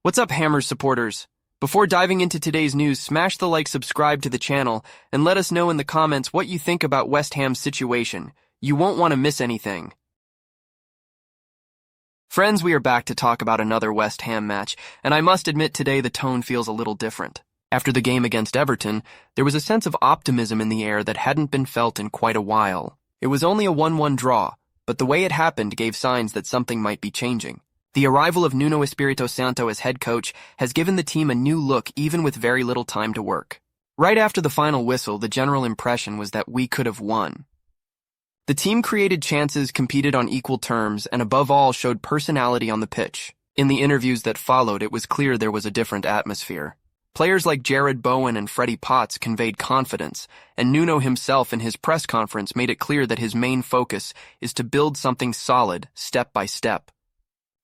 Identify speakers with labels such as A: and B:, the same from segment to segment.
A: What's up, Hammers supporters? Before diving into today's news, smash the like, subscribe to the channel, and let us know in the comments what you think about West Ham's situation. You won't want to miss anything. Friends, we are back to talk about another West Ham match, and I must admit today the tone feels a little different. After the game against Everton, there was a sense of optimism in the air that hadn't been felt in quite a while. It was only a 1-1 draw, but the way it happened gave signs that something might be changing. The arrival of Nuno Espírito Santo as head coach has given the team a new look even with very little time to work. Right after the final whistle, the general impression was that we could have won. The team created chances, competed on equal terms, and above all showed personality on the pitch. In the interviews that followed, it was clear there was a different atmosphere. Players like Jarrod Bowen and Freddie Potts conveyed confidence, and Nuno himself in his press conference made it clear that his main focus is to build something solid, step by step.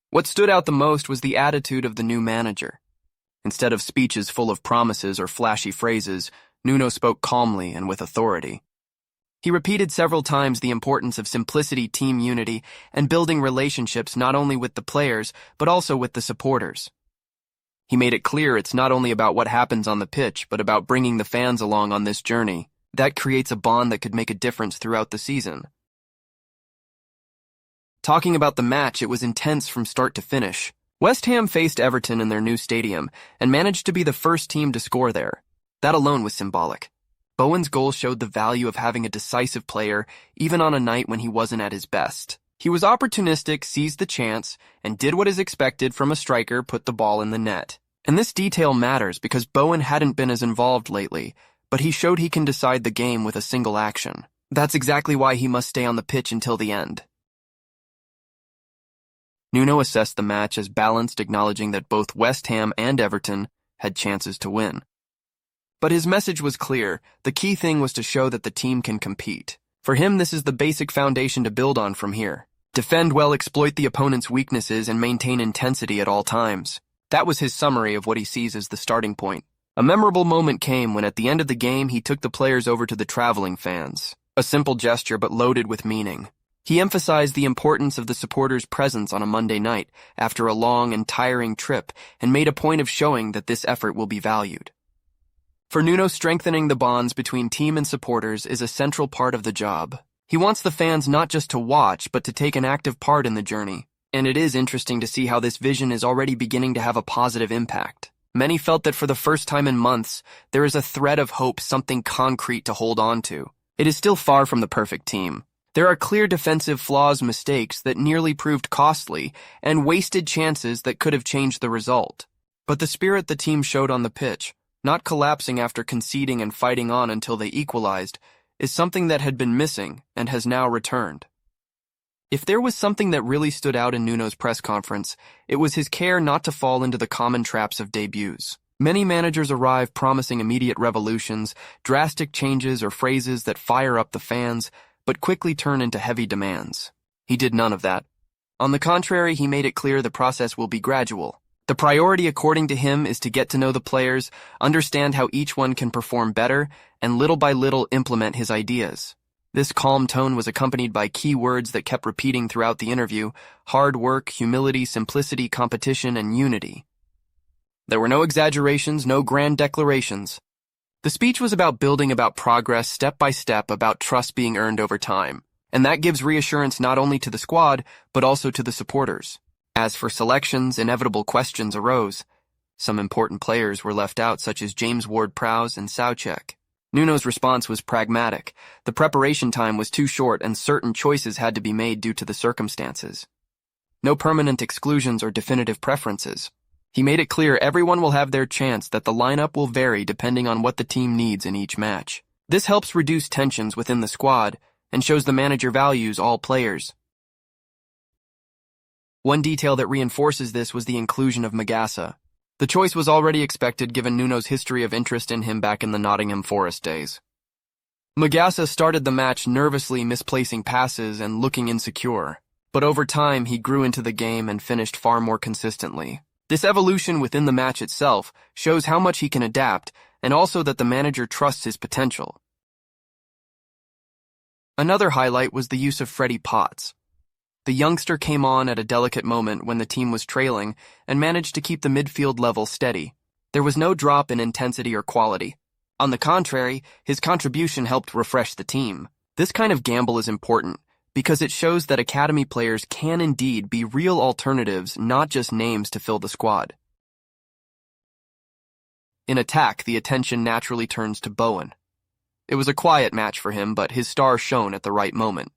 A: What stood out the most was the attitude of the new manager. Instead of speeches full of promises or flashy phrases, Nuno spoke calmly and with authority. He repeated several times the importance of simplicity, team unity, and building relationships not only with the players, but also with the supporters. He made it clear it's not only about what happens on the pitch, but about bringing the fans along on this journey. That creates a bond that could make a difference throughout the season. Talking about the match, it was intense from start to finish. West Ham faced Everton in their new stadium and managed to be the first team to score there. That alone was symbolic. Bowen's goal showed the value of having a decisive player, even on a night when he wasn't at his best. He was opportunistic, seized the chance, and did what is expected from a striker, put the ball in the net. And this detail matters because Bowen hadn't been as involved lately, but he showed he can decide the game with a single action. That's exactly why he must stay on the pitch until the end. Nuno assessed the match as balanced, acknowledging that both West Ham and Everton had chances to win. But his message was clear. The key thing was to show that the team can compete. For him, this is the basic foundation to build on from here. Defend well, exploit the opponent's weaknesses, and maintain intensity at all times. That was his summary of what he sees as the starting point. A memorable moment came when at the end of the game he took the players over to the traveling fans. A simple gesture but loaded with meaning. He emphasized the importance of the supporters' presence on a Monday night after a long and tiring trip and made a point of showing that this effort will be valued. For Nuno, strengthening the bonds between team and supporters is a central part of the job. He wants the fans not just to watch, but to take an active part in the journey. And it is interesting to see how this vision is already beginning to have a positive impact. Many felt that for the first time in months, there is a thread of hope, something concrete to hold on to. It is still far from the perfect team. There are clear defensive flaws, mistakes that nearly proved costly, and wasted chances that could have changed the result. But the spirit the team showed on the pitch, not collapsing after conceding and fighting on until they equalized, is something that had been missing and has now returned. If there was something that really stood out in Nuno's press conference, it was his care not to fall into the common traps of debuts. Many managers arrive promising immediate revolutions, drastic changes, or phrases that fire up the fans, but quickly turn into heavy demands. He did none of that. On the contrary, he made it clear the process will be gradual. The priority, according to him, is to get to know the players, understand how each one can perform better, and little by little implement his ideas. This calm tone was accompanied by key words that kept repeating throughout the interview: hard work, humility, simplicity, competition, and unity. There were no exaggerations, no grand declarations. The speech was about building, about progress, step by step, about trust being earned over time. And that gives reassurance not only to the squad, but also to the supporters. As for selections, inevitable questions arose. Some important players were left out, such as James Ward-Prowse and Soucek. Nuno's response was pragmatic. The preparation time was too short and certain choices had to be made due to the circumstances. No permanent exclusions or definitive preferences. He made it clear everyone will have their chance, that the lineup will vary depending on what the team needs in each match. This helps reduce tensions within the squad and shows the manager values all players. One detail that reinforces this was the inclusion of Magasa. The choice was already expected given Nuno's history of interest in him back in the Nottingham Forest days. Magasa started the match nervously misplacing passes and looking insecure, but over time he grew into the game and finished far more consistently. This evolution within the match itself shows how much he can adapt and also that the manager trusts his potential. Another highlight was the use of Freddie Potts. The youngster came on at a delicate moment when the team was trailing and managed to keep the midfield level steady. There was no drop in intensity or quality. On the contrary, his contribution helped refresh the team. This kind of gamble is important because it shows that academy players can indeed be real alternatives, not just names to fill the squad. In attack, the attention naturally turns to Bowen. It was a quiet match for him, but his star shone at the right moment.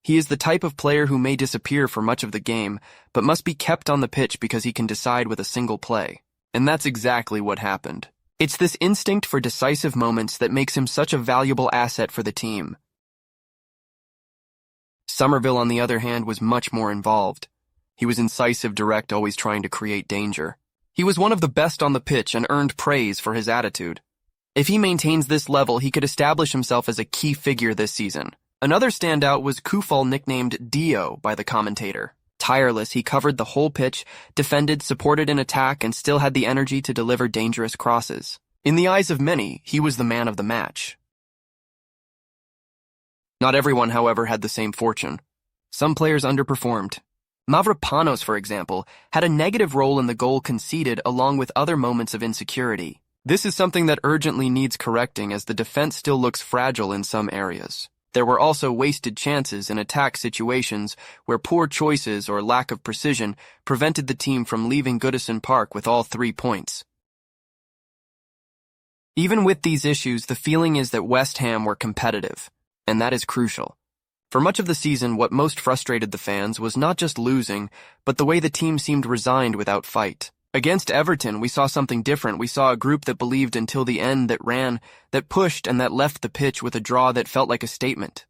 A: He is the type of player who may disappear for much of the game, but must be kept on the pitch because he can decide with a single play. And that's exactly what happened. It's this instinct for decisive moments that makes him such a valuable asset for the team. Somerville, on the other hand, was much more involved. He was incisive, direct, always trying to create danger. He was one of the best on the pitch and earned praise for his attitude. If he maintains this level, he could establish himself as a key figure this season. Another standout was Koufal, nicknamed Dio by the commentator. Tireless, he covered the whole pitch, defended, supported an attack, and still had the energy to deliver dangerous crosses. In the eyes of many, he was the man of the match. Not everyone, however, had the same fortune. Some players underperformed. Mavropanos, for example, had a negative role in the goal conceded along with other moments of insecurity. This is something that urgently needs correcting as the defense still looks fragile in some areas. There were also wasted chances in attack situations where poor choices or lack of precision prevented the team from leaving Goodison Park with all 3 points. Even with these issues, the feeling is that West Ham were competitive, and that is crucial. For much of the season, what most frustrated the fans was not just losing, but the way the team seemed resigned without fight. Against Everton, we saw something different. We saw a group that believed until the end, that ran, that pushed, and that left the pitch with a draw that felt like a statement.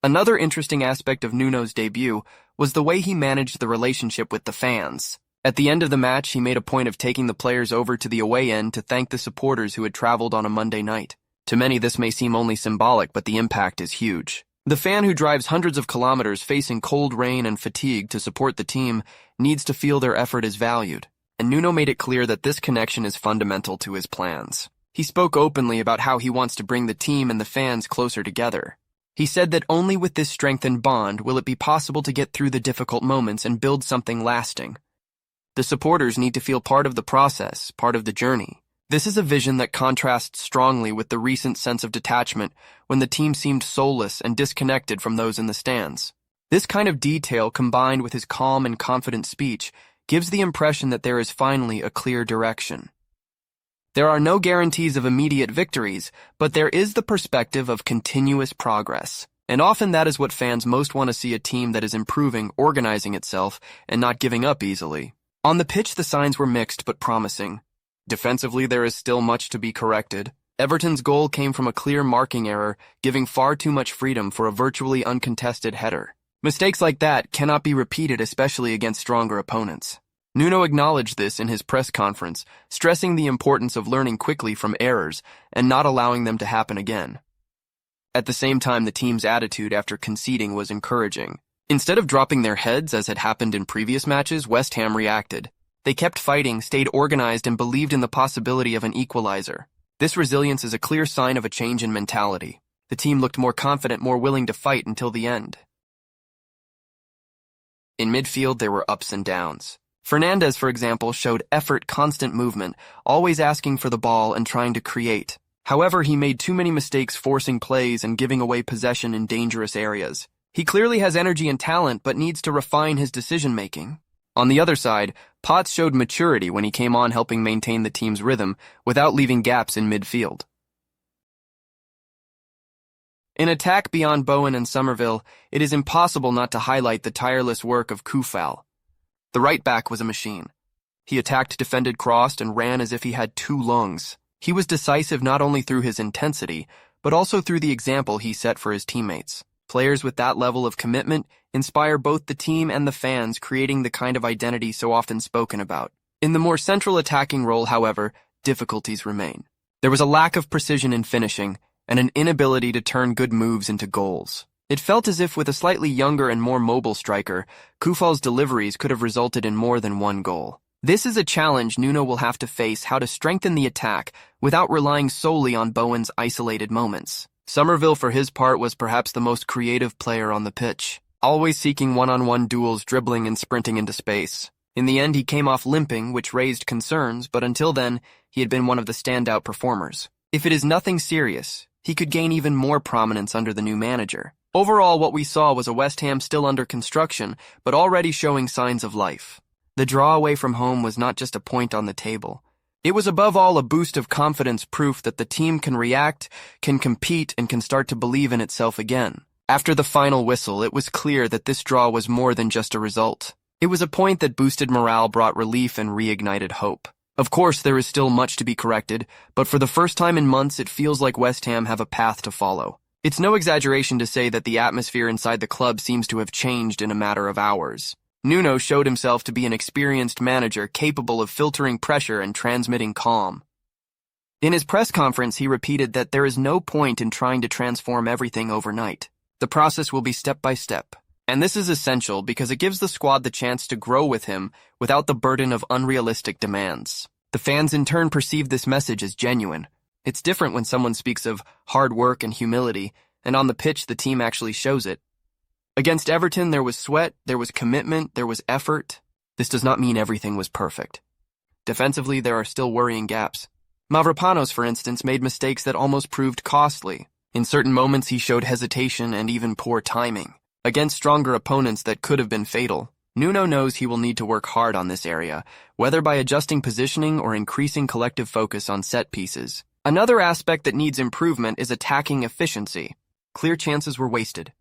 A: Another interesting aspect of Nuno's debut was the way he managed the relationship with the fans. At the end of the match, he made a point of taking the players over to the away end to thank the supporters who had traveled on a Monday night. To many, this may seem only symbolic, but the impact is huge. The fan who drives hundreds of kilometers facing cold rain and fatigue to support the team needs to feel their effort is valued, and Nuno made it clear that this connection is fundamental to his plans. He spoke openly about how he wants to bring the team and the fans closer together. He said that only with this strengthened bond will it be possible to get through the difficult moments and build something lasting. The supporters need to feel part of the process, part of the journey. This is a vision that contrasts strongly with the recent sense of detachment when the team seemed soulless and disconnected from those in the stands. This kind of detail, combined with his calm and confident speech, gives the impression that there is finally a clear direction. There are no guarantees of immediate victories, but there is the perspective of continuous progress. And often that is what fans most want to see: a team that is improving, organizing itself, and not giving up easily. On the pitch, the signs were mixed but promising. Defensively, there is still much to be corrected. Everton's goal came from a clear marking error, giving far too much freedom for a virtually uncontested header. Mistakes like that cannot be repeated, especially against stronger opponents. Nuno acknowledged this in his press conference, stressing the importance of learning quickly from errors and not allowing them to happen again. At the same time, the team's attitude after conceding was encouraging. Instead of dropping their heads as had happened in previous matches, West Ham reacted. They kept fighting, stayed organized, and believed in the possibility of an equalizer. This resilience is a clear sign of a change in mentality. The team looked more confident, more willing to fight until the end. In midfield, there were ups and downs. Fernandes, for example, showed effort, constant movement, always asking for the ball and trying to create. However, he made too many mistakes, forcing plays and giving away possession in dangerous areas. He clearly has energy and talent, but needs to refine his decision-making. On the other side, Potts showed maturity when he came on, helping maintain the team's rhythm without leaving gaps in midfield. In attack, beyond Bowen and Somerville, it is impossible not to highlight the tireless work of Koufal. The right back was a machine. He attacked, defended, crossed, and ran as if he had 2 lungs. He was decisive not only through his intensity, but also through the example he set for his teammates. Players with that level of commitment inspire both the team and the fans, creating the kind of identity so often spoken about. In the more central attacking role, however, difficulties remain. There was a lack of precision in finishing and an inability to turn good moves into goals. It felt as if with a slightly younger and more mobile striker, Koufal's deliveries could have resulted in more than 1 goal. This is a challenge Nuno will have to face: how to strengthen the attack without relying solely on Bowen's isolated moments. Somerville, for his part, was perhaps the most creative player on the pitch, always seeking one-on-one duels, dribbling and sprinting into space. In the end, he came off limping, which raised concerns, but until then, he had been one of the standout performers. If it is nothing serious, he could gain even more prominence under the new manager. Overall, what we saw was a West Ham still under construction, but already showing signs of life. The draw away from home was not just a point on the table. It was above all a boost of confidence, proof that the team can react, can compete, and can start to believe in itself again. After the final whistle, it was clear that this draw was more than just a result. It was a point that boosted morale, brought relief, and reignited hope. Of course, there is still much to be corrected, but for the first time in months, it feels like West Ham have a path to follow. It's no exaggeration to say that the atmosphere inside the club seems to have changed in a matter of hours. Nuno showed himself to be an experienced manager capable of filtering pressure and transmitting calm. In his press conference, he repeated that there is no point in trying to transform everything overnight. The process will be step by step. And this is essential because it gives the squad the chance to grow with him without the burden of unrealistic demands. The fans in turn perceive this message as genuine. It's different when someone speaks of hard work and humility, and on the pitch the team actually shows it. Against Everton, there was sweat, there was commitment, there was effort. This does not mean everything was perfect. Defensively, there are still worrying gaps. Mavropanos, for instance, made mistakes that almost proved costly. In certain moments, he showed hesitation and even poor timing. Against stronger opponents that could have been fatal, Nuno knows he will need to work hard on this area, whether by adjusting positioning or increasing collective focus on set pieces. Another aspect that needs improvement is attacking efficiency. Clear chances were wasted.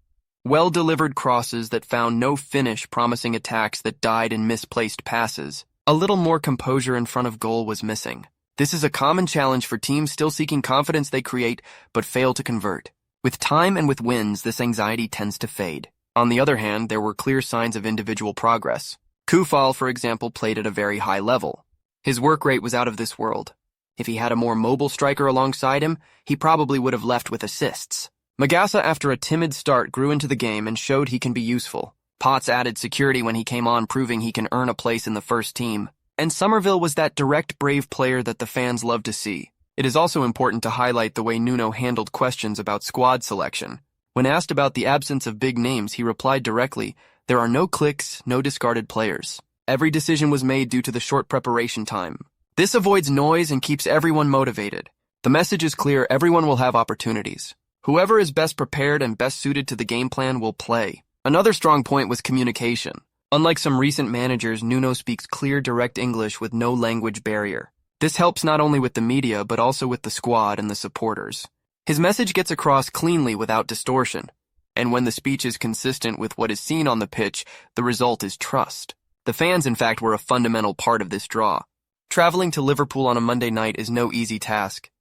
A: Well-delivered crosses that found no finish, promising attacks that died in misplaced passes. A little more composure in front of goal was missing. This is a common challenge for teams still seeking confidence they create but fail to convert. With time and with wins, this anxiety tends to fade. On the other hand, there were clear signs of individual progress. Koufal, for example, played at a very high level. His work rate was out of this world. If he had a more mobile striker alongside him, he probably would have left with assists. Magassa, after a timid start, grew into the game and showed he can be useful. Potts added security when he came on, proving he can earn a place in the first team. And Somerville was that direct, brave player that the fans love to see. It is also important to highlight the way Nuno handled questions about squad selection. When asked about the absence of big names, he replied directly, "There are no clicks, no discarded players. Every decision was made due to the short preparation time." This avoids noise and keeps everyone motivated. The message is clear: everyone will have opportunities. Whoever is best prepared and best suited to the game plan will play. Another strong point was communication. Unlike some recent managers, Nuno speaks clear, direct English with no language barrier. This helps not only with the media, but also with the squad and the supporters. His message gets across cleanly without distortion. And when the speech is consistent with what is seen on the pitch, the result is trust. The fans, in fact, were a fundamental part of this draw. Traveling to Liverpool on a Monday night is no easy task.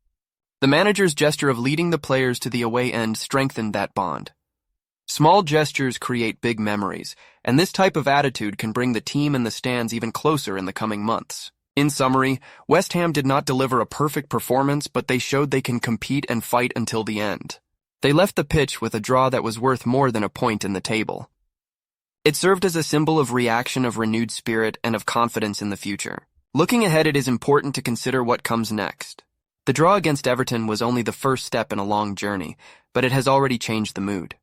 A: The manager's gesture of leading the players to the away end strengthened that bond. Small gestures create big memories, and this type of attitude can bring the team and the stands even closer in the coming months. In summary, West Ham did not deliver a perfect performance, but they showed they can compete and fight until the end. They left the pitch with a draw that was worth more than a point in the table. It served as a symbol of reaction, of renewed spirit, and of confidence in the future. Looking ahead, it is important to consider what comes next. The draw against Everton was only the first step in a long journey, but it has already changed the mood.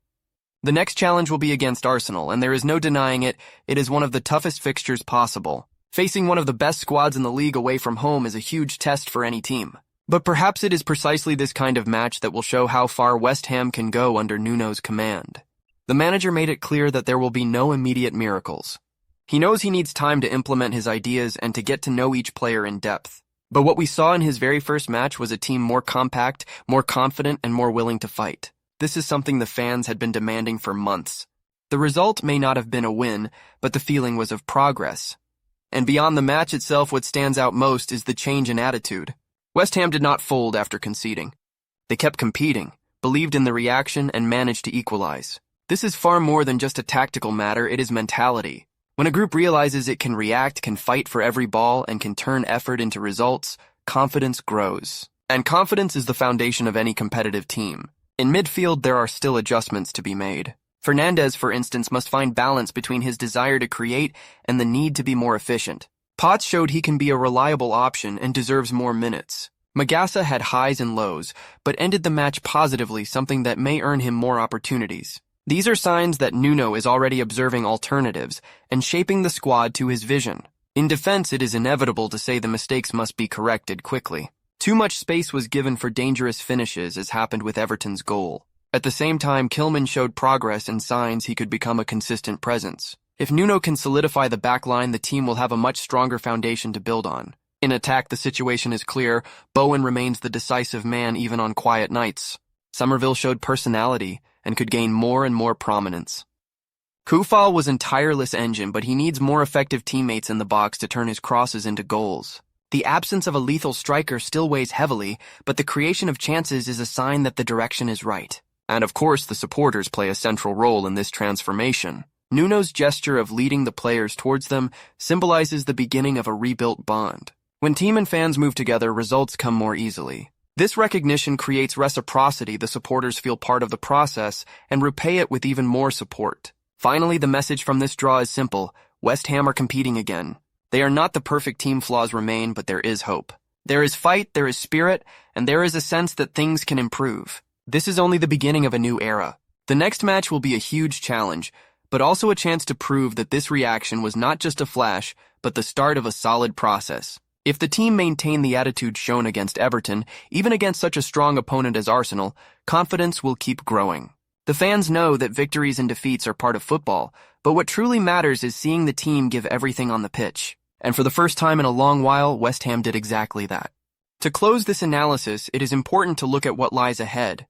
A: The next challenge will be against Arsenal, and there is no denying it, it is one of the toughest fixtures possible. Facing one of the best squads in the league away from home is a huge test for any team. But perhaps it is precisely this kind of match that will show how far West Ham can go under Nuno's command. The manager made it clear that there will be no immediate miracles. He knows he needs time to implement his ideas and to get to know each player in depth. But what we saw in his very first match was a team more compact, more confident, and more willing to fight. This is something the fans had been demanding for months. The result may not have been a win, but the feeling was of progress. And beyond the match itself, what stands out most is the change in attitude. West Ham did not fold after conceding. They kept competing, believed in the reaction, and managed to equalize. This is far more than just a tactical matter, it is mentality. When a group realizes it can react, can fight for every ball, and can turn effort into results, confidence grows. And confidence is the foundation of any competitive team. In midfield, there are still adjustments to be made. Fernandes, for instance, must find balance between his desire to create and the need to be more efficient. Potts showed he can be a reliable option and deserves more minutes. Magassa had highs and lows, but ended the match positively, something that may earn him more opportunities. These are signs that Nuno is already observing alternatives and shaping the squad to his vision. In defense, it is inevitable to say the mistakes must be corrected quickly. Too much space was given for dangerous finishes, as happened with Everton's goal. At the same time, Kilman showed progress and signs he could become a consistent presence. If Nuno can solidify the backline, the team will have a much stronger foundation to build on. In attack, the situation is clear. Bowen remains the decisive man even on quiet nights. Somerville showed personality and could gain more and more prominence. Koufal was an tireless engine, but he needs more effective teammates in the box to turn his crosses into goals. The absence of a lethal striker still weighs heavily, but the creation of chances is a sign that the direction is right. And of course, the supporters play a central role in this transformation. Nuno's gesture of leading the players towards them symbolizes the beginning of a rebuilt bond. When team and fans move together, results come more easily. This recognition creates reciprocity. The supporters feel part of the process and repay it with even more support. Finally, the message from this draw is simple. West Ham are competing again. They are not the perfect team, flaws remain, but there is hope. There is fight, there is spirit, and there is a sense that things can improve. This is only the beginning of a new era. The next match will be a huge challenge, but also a chance to prove that this reaction was not just a flash, but the start of a solid process. If the team maintain the attitude shown against Everton, even against such a strong opponent as Arsenal, confidence will keep growing. The fans know that victories and defeats are part of football, but what truly matters is seeing the team give everything on the pitch. And for the first time in a long while, West Ham did exactly that. To close this analysis, it is important to look at what lies ahead.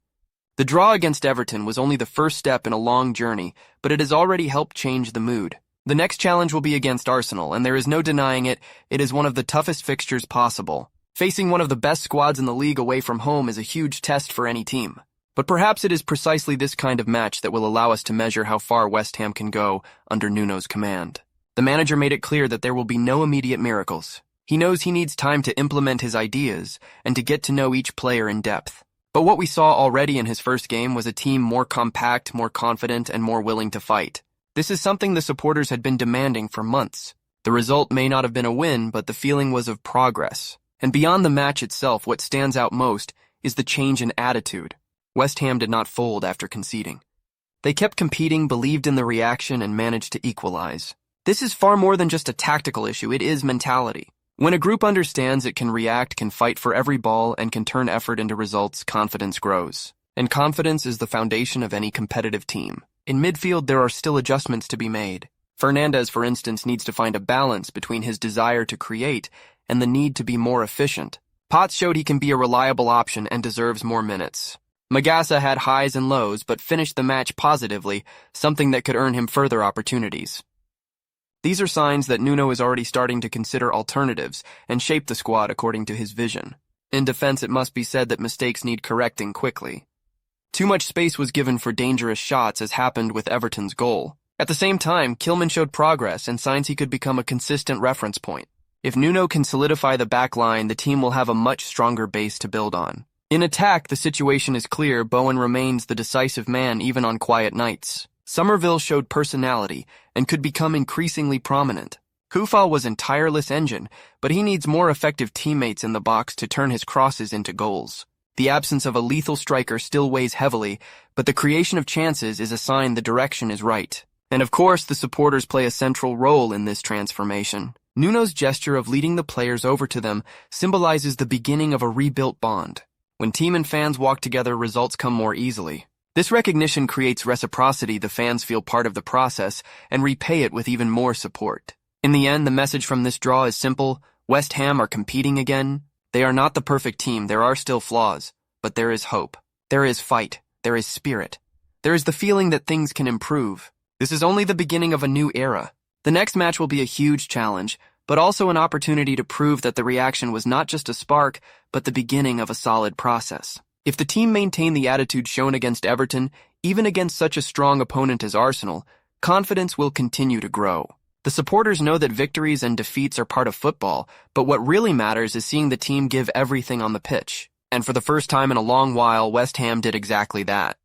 A: The draw against Everton was only the first step in a long journey, but it has already helped change the mood. The next challenge will be against Arsenal, and there is no denying it, it is one of the toughest fixtures possible. Facing one of the best squads in the league away from home is a huge test for any team. But perhaps it is precisely this kind of match that will allow us to measure how far West Ham can go under Nuno's command. The manager made it clear that there will be no immediate miracles. He knows he needs time to implement his ideas and to get to know each player in depth. But what we saw already in his first game was a team more compact, more confident, and more willing to fight. This is something the supporters had been demanding for months. The result may not have been a win, but the feeling was of progress. And beyond the match itself, what stands out most is the change in attitude. West Ham did not fold after conceding. They kept competing, believed in the reaction, and managed to equalize. This is far more than just a tactical issue, it is mentality. When a group understands it can react, can fight for every ball, and can turn effort into results, confidence grows. And confidence is the foundation of any competitive team. In midfield, there are still adjustments to be made. Fernandes, for instance, needs to find a balance between his desire to create and the need to be more efficient. Potts showed he can be a reliable option and deserves more minutes. Magassa had highs and lows, but finished the match positively, something that could earn him further opportunities. These are signs that Nuno is already starting to consider alternatives and shape the squad according to his vision. In defense, it must be said that mistakes need correcting quickly. Too much space was given for dangerous shots, as happened with Everton's goal. At the same time, Kilman showed progress and signs he could become a consistent reference point. If Nuno can solidify the back line, the team will have a much stronger base to build on. In attack, the situation is clear. Bowen remains the decisive man even on quiet nights. Somerville showed personality and could become increasingly prominent. Koufal was an tireless engine, but he needs more effective teammates in the box to turn his crosses into goals. The absence of a lethal striker still weighs heavily, but the creation of chances is a sign the direction is right. And of course, the supporters play a central role in this transformation. Nuno's gesture of leading the players over to them symbolizes the beginning of a rebuilt bond. When team and fans walk together, results come more easily. This recognition creates reciprocity. The fans feel part of the process and repay it with even more support. In the end, the message from this draw is simple. West Ham are competing again. They are not the perfect team, there are still flaws, but there is hope. There is fight. There is spirit. There is the feeling that things can improve. This is only the beginning of a new era. The next match will be a huge challenge, but also an opportunity to prove that the reaction was not just a spark, but the beginning of a solid process. If the team maintain the attitude shown against Everton, even against such a strong opponent as Arsenal, confidence will continue to grow. The supporters know that victories and defeats are part of football, but what really matters is seeing the team give everything on the pitch. And for the first time in a long while, West Ham did exactly that.